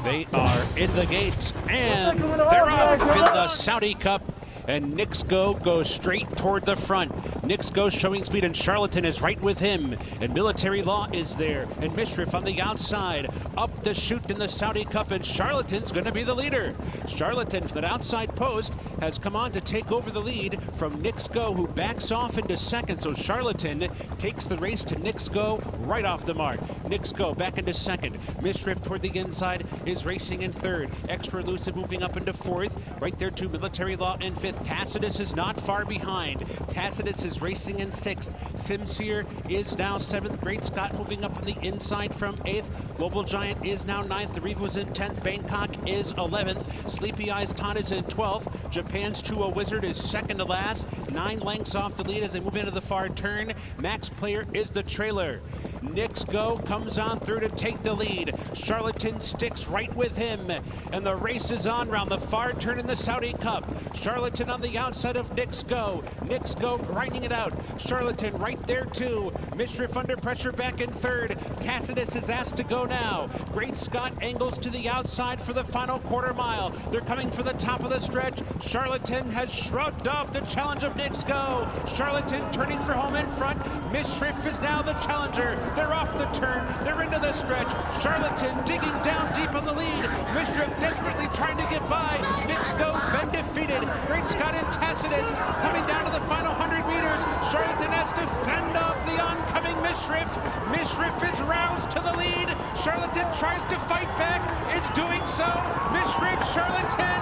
They are in the gate, and they're off in the Saudi Cup. And Nixgo goes straight toward the front. Nixgo showing speed, and Charlatan is right with him. And Military Law is there. And Mishriff on the outside. Up the chute in the Saudi Cup, and Charlatan's going to be the leader. Charlatan from that outside post has come on to take over the lead from Nixgo, who backs off into second. So Charlatan takes the race to Nixgo right off the mark. Nixgo back into second. Mishriff toward the inside is racing in third. Extra Elusive moving up into fourth. Right there to Military Law in fifth. Tacitus is not far behind. Tacitus is racing in sixth. Sincere is now seventh. Great Scott moving up on the inside from eighth. Global Giant is now ninth. The Reeve was in 10th. Bangkok is 11th. Sleepy Eyes Todd is in 12th. Japan's Chuo Wizard is second to last. 9 lengths off the lead as they move into the far turn. Max Player is the trailer. Nixgo comes on through to take the lead. Charlatan sticks right with him. And the race is on round the far turn in the Saudi Cup. Charlatan on the outside of Nixgo. Nixgo grinding it out. Charlatan right there too. Mishriff under pressure back in third. Tacitus is asked to go now. Great Scott angles to the outside for the final quarter mile. They're coming for the top of the stretch. Charlatan has shrugged off the challenge of Nixgo. Charlatan turning for home in front. Mishriff is now the challenger. They're off the turn. They're into the stretch. Charlatan digging down deep on the lead. Mishriff desperately trying to get by. Nixgo's been defeated. Great Scott and Tacitus coming down to the final 100 meters. Charlatan has to fend off the oncoming Mishriff. Mishriff is roused to the lead. Charlatan tries to fight back. It's doing so. Mishriff, Charlatan.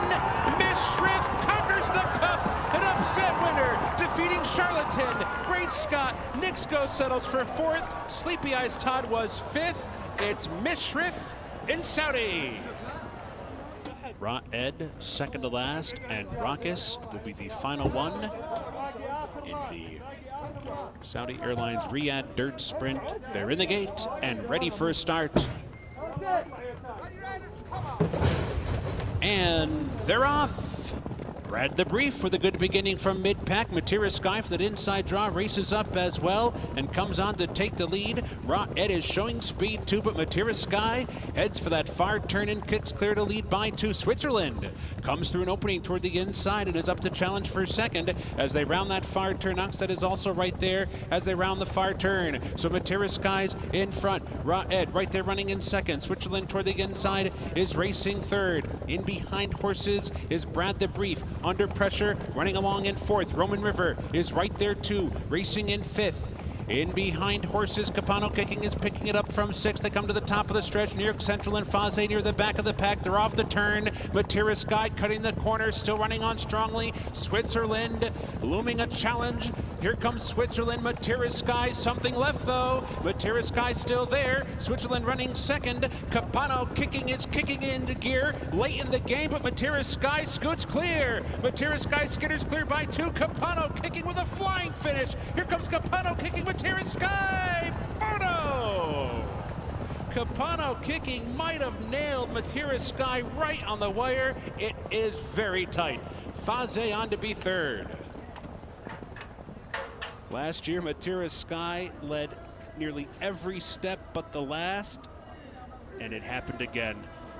Mishriff conquers the cup. An upset winner, defeating Charlatan. Great Scott. Nixgo settles for fourth. Sleepy Eyes Todd was fifth. It's Mishriff in Saudi. Ed second to last, and Raucous will be the final one in the Saudi Airlines Riyadh Dirt Sprint. They're in the gate and ready for a start. And they're off. Brad the Brief with a good beginning from mid-pack. Matira Sky for that inside draw races up as well and comes on to take the lead. Ed is showing speed too, but Matira Sky heads for that far turn and kicks clear to lead by 2. Switzerland comes through an opening toward the inside and is up to challenge for second as they round that far turn. Oxted is also right there as they round the far turn. So Matira Sky's in front. Ed right there running in second. Switzerland toward the inside is racing third. In behind horses is Brad the Brief. Under pressure, running along in fourth. Roman River is right there too, racing in fifth. In behind horses, Copano Kicking is picking it up from sixth. They come to the top of the stretch. New York Central and Faze near the back of the pack. They're off the turn. Matira Sky cutting the corner, still running on strongly. Switzerland looming a challenge. Here comes Switzerland. Matira Sky, something left though. Matira Sky still there. Switzerland running second. Copano Kicking is kicking into gear late in the game, but Matira Sky scoots clear. Matira Sky skitters clear by 2. Copano Kicking with a flying finish. Here comes Copano Kicking. Matira Sky, photo! Copano Kicking might have nailed Matira Sky right on the wire. It is very tight. Faze on to be third. Last year, Matira Sky led nearly every step but the last, and it happened again.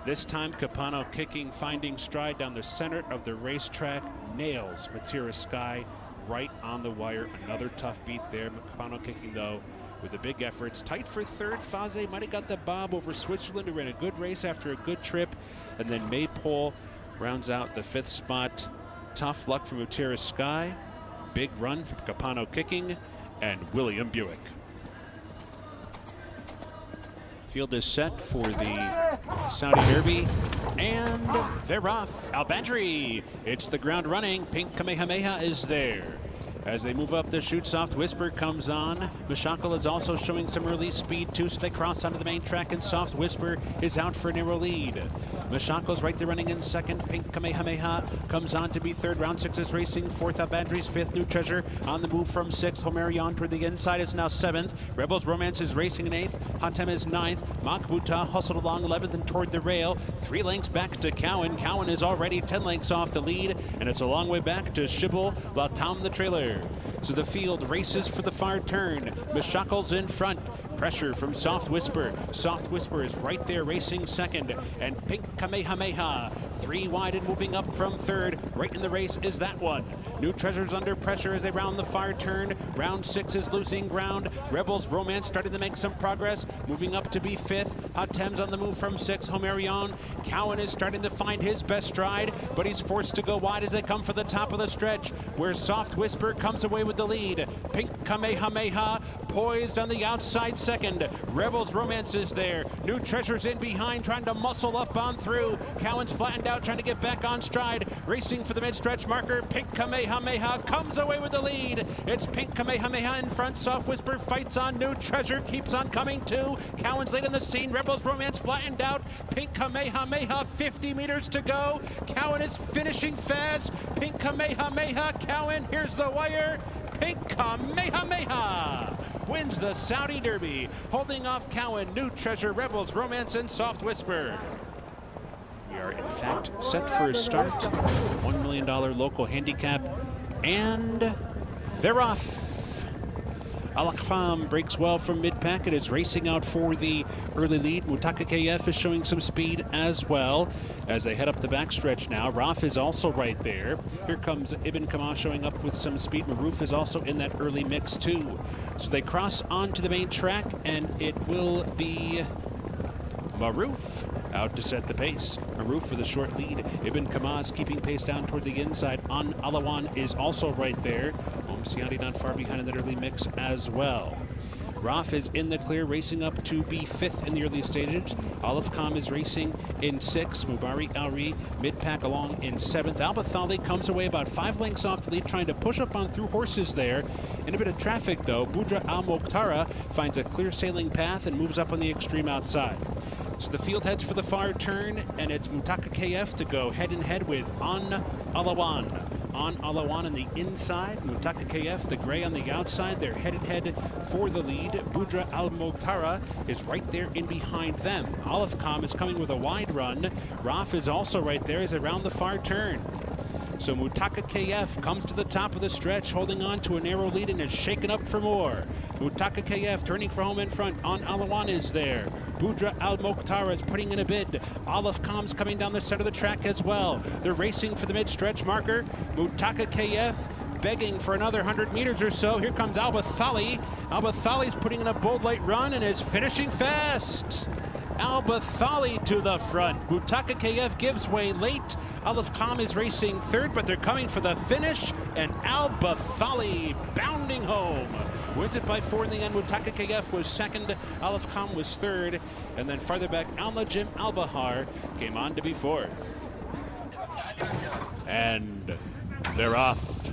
This time, Copano Kicking finding stride down the center of the racetrack, nails Matira Sky right on the wire. Another tough beat there. Copano Kicking, though, with a big effort. It's tight for third. Faze might have got the bob over Switzerland, who ran a good race after a good trip. And then Maypole rounds out the 5th spot. Tough luck for Matira Sky. Big run from Copano Kicking and William Buick. Field is set for the Saudi Derby, and they're off. Al-Badri, it's the ground running. Pink Kamehameha is there. As they move up the chute, Soft Whisper comes on. Mashakal is also showing some early speed too, so they cross onto the main track, and Soft Whisper is out for a narrow lead. Mashakal's right there running in second. Pink Kamehameha comes on to be third. Round 6 is racing fourth. Al-Badri's fifth. New Treasure on the move from sixth. Homerion toward the inside is now seventh. Rebels Romance is racing in eighth. Hatem is ninth. Makbuta hustled along 11th and toward the rail. 3 lengths back to Cowan. Cowan is already 10 lengths off the lead, and it's a long way back to Shibble Latam the trailer. So the field races for the far turn. Mashakal's in front. Pressure from Soft Whisper. Soft Whisper is right there racing second. And Pink Kamehameha, 3 wide and moving up from third. Right in the race is that one. New Treasure's under pressure as they round the far turn. Round 6 is losing ground. Rebels Romance starting to make some progress. Moving up to be 5th. Hot Thames on the move from 6. Homerion. Cowan is starting to find his best stride, but he's forced to go wide as they come for the top of the stretch, where Soft Whisper comes away with the lead. Pink Kamehameha poised on the outside second. Rebels Romance is there. New Treasure's in behind, trying to muscle up on through. Cowan's flattened out, trying to get back on stride. Racing for the mid-stretch marker. Pink Kamehameha comes away with the lead. It's Pink Kamehameha in front. Soft Whisper fights on. New Treasure keeps on coming too. Cowan's late on the scene. Rebels Romance flattened out. Pink Kamehameha, 50 meters to go. Cowan is finishing fast. Pink Kamehameha, Cowan, here's the wire. Pink Kamehameha wins the Saudi Derby, holding off Cowan, New Treasure, Rebels Romance, and Soft Whisper. We are in fact set for a start. $1 million local handicap, and they're off. Al-Akhfam breaks well from mid-pack and is racing out for the early lead. Mutaka KF is showing some speed as well as they head up the backstretch now. Raf is also right there. Here comes Ibn Kama showing up with some speed. Maroof is also in that early mix too. So they cross onto the main track, and it will be Maroof out to set the pace. Maroof for the short lead. Ibn Kamaz keeping pace down toward the inside. On Alawan is also right there. Siani not far behind in that early mix as well. Raf is in the clear, racing up to be 5th in the early stages. Olive Khan is racing in 6th. Mubarak Alri mid-pack along in 7th. Albathali comes away about 5 lengths off the lead, trying to push up on through horses there. In a bit of traffic though, Budra Al Mokhtara finds a clear sailing path and moves up on the extreme outside. So the field heads for the far turn, and it's Mutaka KF to go head-in-head with On Alawan. On Alawan on the inside, Mutaka KF, the gray on the outside. They're headed for the lead. Budra Al Mokhtara is right there in behind them. Olive Khan is coming with a wide run. Raf is also right there as around the far turn. So Mutaka KF comes to the top of the stretch, holding on to a narrow lead and is shaken up for more. Mutaka KF turning for home in front. On Alawan is there. Budra Al Mokhtara is putting in a bid. Olive Khan's coming down the center of the track as well. They're racing for the mid-stretch marker. Mutaka KF begging for another 100 meters or so. Here comes Albathali. Albathali's putting in a bold light run and is finishing fast. Albathali to the front. Mutaka KF gives way late. Olive Khan is racing 3rd, but they're coming for the finish, and Albathali bounding home. Wins it by 4 in the end. Mutaka KF was 2nd. Olive Khan was 3rd. And then farther back, Al-Najim Al-Bahar came on to be 4th. And they're off.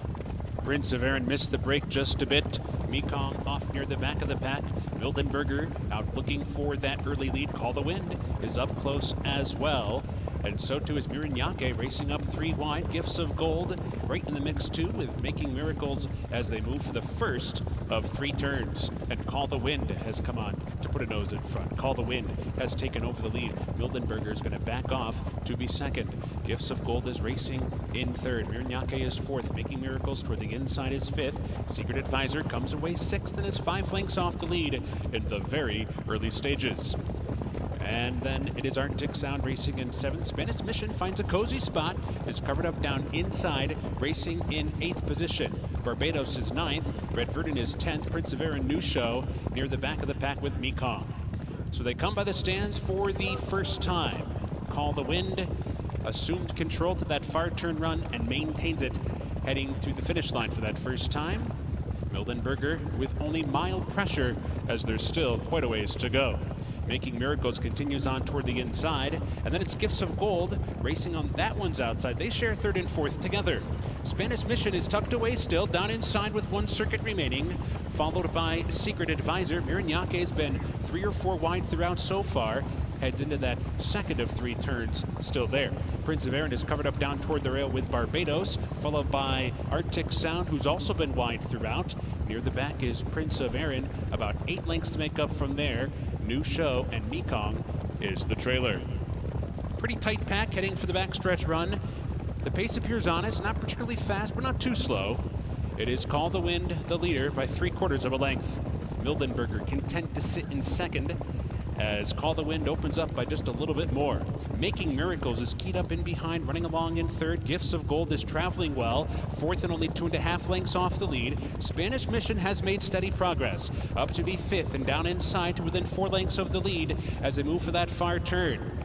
Prince of Erin missed the break just a bit. Mekong off near the back of the pack. Mildenberger out looking for that early lead. Call the Wind is up close as well. And so too is Mirinyake racing up 3 wide. Gifts of Gold right in the mix too, with Making Miracles as they move for the first of 3 turns. And Call the Wind has come on to put a nose in front. Call the Wind has taken over the lead. Mildenberger is going to back off to be 2nd. Gifts of Gold is racing in 3rd. Mirinyake is 4th. Making Miracles toward the inside is 5th. Secret Advisor comes away 6th and is 5 lengths off the lead in the very early stages. And then it is Arctic Sound racing in 7th. Spanish Mission finds a cozy spot, is covered up down inside, racing in 8th position. Barbados is 9th. Red Verdun is 10th. Prince of Erin New Show near the back of the pack with Mekong. So they come by the stands for the first time. Call the Wind assumed control to that far turn run and maintains it heading to the finish line for that first time. Mildenberger with only mild pressure as there's still quite a ways to go. Making Miracles continues on toward the inside, and then it's Gifts of Gold racing on that one's outside. They share 3rd and 4th together. Spanish Mission is tucked away still, down inside with 1 circuit remaining, followed by Secret Advisor. Mirinyake has been 3 or 4 wide throughout so far, heads into that 2nd of 3 turns still there. Prince of Erin is covered up down toward the rail with Barbados, followed by Arctic Sound, who's also been wide throughout. Near the back is Prince of Erin, about 8 lengths to make up from there. New Show and Mekong is the trailer. Pretty tight pack heading for the backstretch run. The pace appears honest, not particularly fast, but not too slow. It is Call the Wind, the leader, by 3/4 of a length. Mildenberger content to sit in second as Call the Wind opens up by just a little bit more. Making Miracles is keyed up in behind, running along in third. Gifts of Gold is traveling well, fourth and only 2.5 lengths off the lead. Spanish Mission has made steady progress, up to be fifth and down inside to within 4 lengths of the lead as they move for that far turn.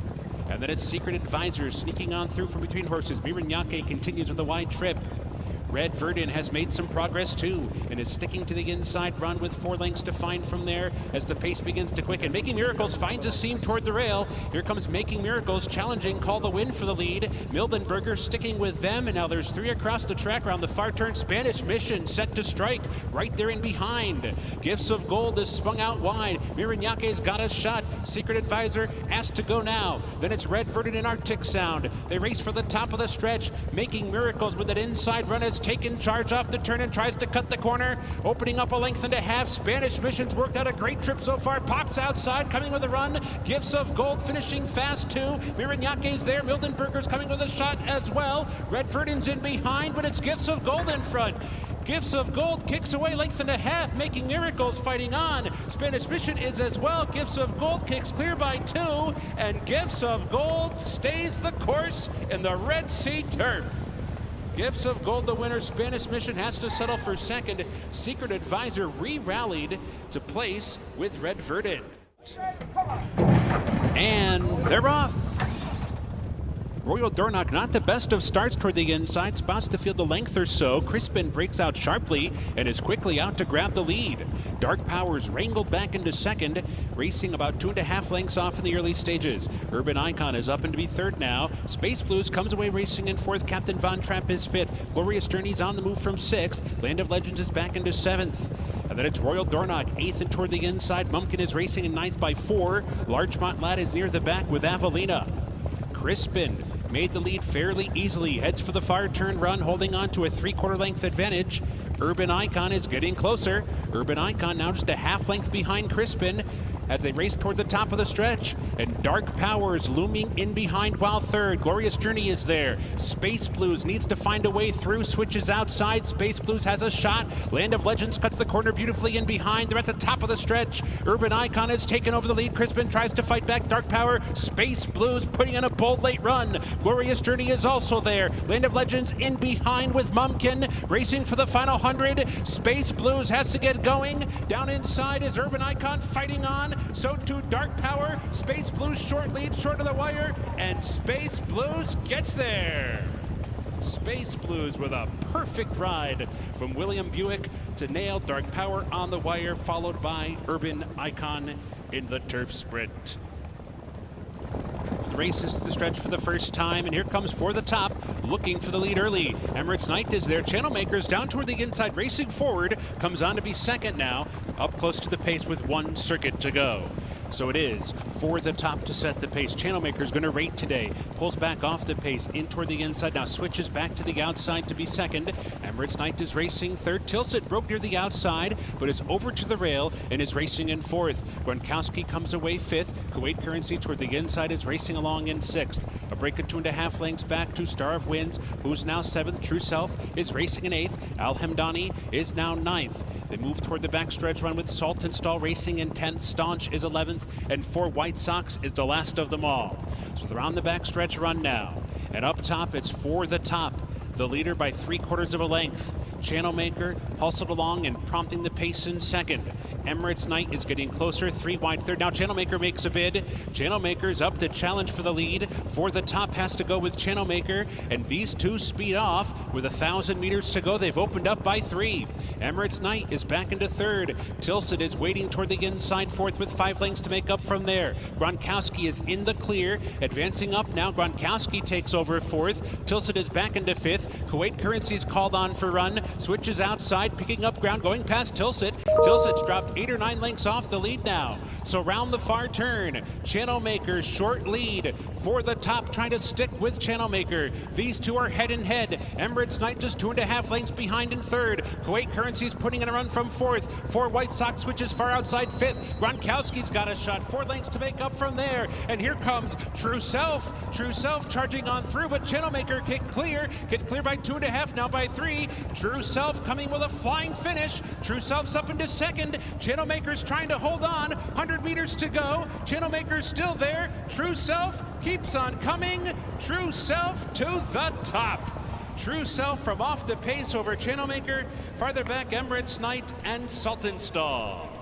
And then it's Secret Advisor sneaking on through from between horses. Mirinyake continues with a wide trip. Red Verdun has made some progress too and is sticking to the inside run with 4 lengths to find from there as the pace begins to quicken. Making Miracles finds a seam toward the rail. Here comes Making Miracles challenging Call the Wind for the lead. Mildenberger sticking with them, and now there's 3 across the track around the far turn. Spanish Mission set to strike right there in behind. Gifts of Gold is spun out wide. Mirinyake's got a shot. Secret Advisor asked to go now. Then it's Red Verdun and Arctic Sound. They race for the top of the stretch. Making Miracles with an inside run has taken charge off the turn and tries to cut the corner, opening up a length and a half. Spanish Mission's worked out a great trip so far, pops outside, coming with a run. Gifts of Gold finishing fast too. Mirinyake's there, Mildenberger's coming with a shot as well. Red Verdun's in behind, but it's Gifts of Gold in front. Gifts of Gold kicks away length and a half, Making Miracles fighting on. Spanish Mission is as well. Gifts of Gold kicks clear by 2, and Gifts of Gold stays the course in the Red Sea Turf. Gifts of Gold the winner. Spanish Mission has to settle for second. Secret Advisor re-rallied to place with Red Verdun. And they're off. Royal Dornoch, not the best of starts toward the inside, spots the field a length or so. Crispin breaks out sharply and is quickly out to grab the lead. Dark Powers wrangled back into second, racing about 2.5 lengths off in the early stages. Urban Icon is up and to be third now. Space Blues comes away racing in fourth. Captain Von Trapp is fifth. Glorious Journey's on the move from sixth. Land of Legends is back into seventh. And then it's Royal Dornoch, eighth and toward the inside. Mumpkin is racing in ninth by 4. Largemont Lad is near the back with Avelina. Crispin made the lead fairly easily, heads for the far turn run, holding on to a 3/4 length advantage. Urban Icon is getting closer. Urban Icon now just a half length behind Crispin as they race toward the top of the stretch. And Dark Powers looming in behind while third. Glorious Journey is there. Space Blues needs to find a way through, switches outside. Space Blues has a shot. Land of Legends cuts the corner beautifully in behind. They're at the top of the stretch. Urban Icon has taken over the lead. Crispin tries to fight back. Dark Power. Space Blues putting in a bold late run. Glorious Journey is also there. Land of Legends in behind with Mumpkin racing for the final 100. Space Blues has to get going. Down inside is Urban Icon fighting on. So too Dark Power. Space Blues short lead, short of the wire, and Space Blues gets there. Space Blues with a perfect ride from William Buick to nail Dark Power on the wire, followed by Urban Icon in the turf sprint. Races to the stretch for the first time, and here comes For the Top, looking for the lead early. Emirates Knight is there. Channel Makers down toward the inside, racing forward, comes on to be second now, up close to the pace with 1 circuit to go. So it is For the Top to set the pace. Channel Maker's going to rate today. Pulls back off the pace, in toward the inside. Now switches back to the outside to be second. Emirates Knight is racing third. Tilsit broke near the outside, but is over to the rail and is racing in fourth. Gronkowski comes away fifth. Kuwait Currency toward the inside is racing along in sixth. A break of 2.5 lengths back to Star of Winds, who's now seventh. True Self is racing in eighth. Al Hamdani is now ninth. They move toward the backstretch run with Salt and Stall racing in 10th. Staunch is 11th, and 4 White Sox is the last of them all. So they're on the backstretch run now. And up top, it's For the Top, the leader by 3/4 of a length. Channel Maker hustled along and prompting the pace in second. Emirates Knight is getting closer, 3 wide third. Now Channel Maker makes a bid. Channel Maker's up to challenge for the lead. For the Top has to go with Channel Maker, and these two speed off with 1,000 meters to go. They've opened up by 3. Emirates Knight is back into third. Tilsit is waiting toward the inside fourth with 5 lengths to make up from there. Gronkowski is in the clear, advancing up now. Gronkowski takes over fourth. Tilsit is back into fifth. Kuwait Currency's called on for run, switches outside, picking up ground, going past Tilsit. Tilsit's dropped 8 or 9 lengths off the lead now. So round the far turn, Channel Maker short lead for the top, trying to stick with Channel Maker. These two are head and head. Emirates Knight just 2.5 lengths behind in third. Kuwait Currency's putting in a run from fourth. 4 White Sox switches far outside fifth. Gronkowski's got a shot, 4 lengths to make up from there. And here comes True Self. True Self charging on through, but Channel Maker get clear by 2.5, now by 3. True Self coming with a flying finish. True Self's up into second. Channel Maker's trying to hold on. 100 meters to go. Channel Maker's still there. True Self keeps on coming. True Self to the top. True Self from off the pace over Channel Maker. Farther back, Emirates Knight and Sultan Stall.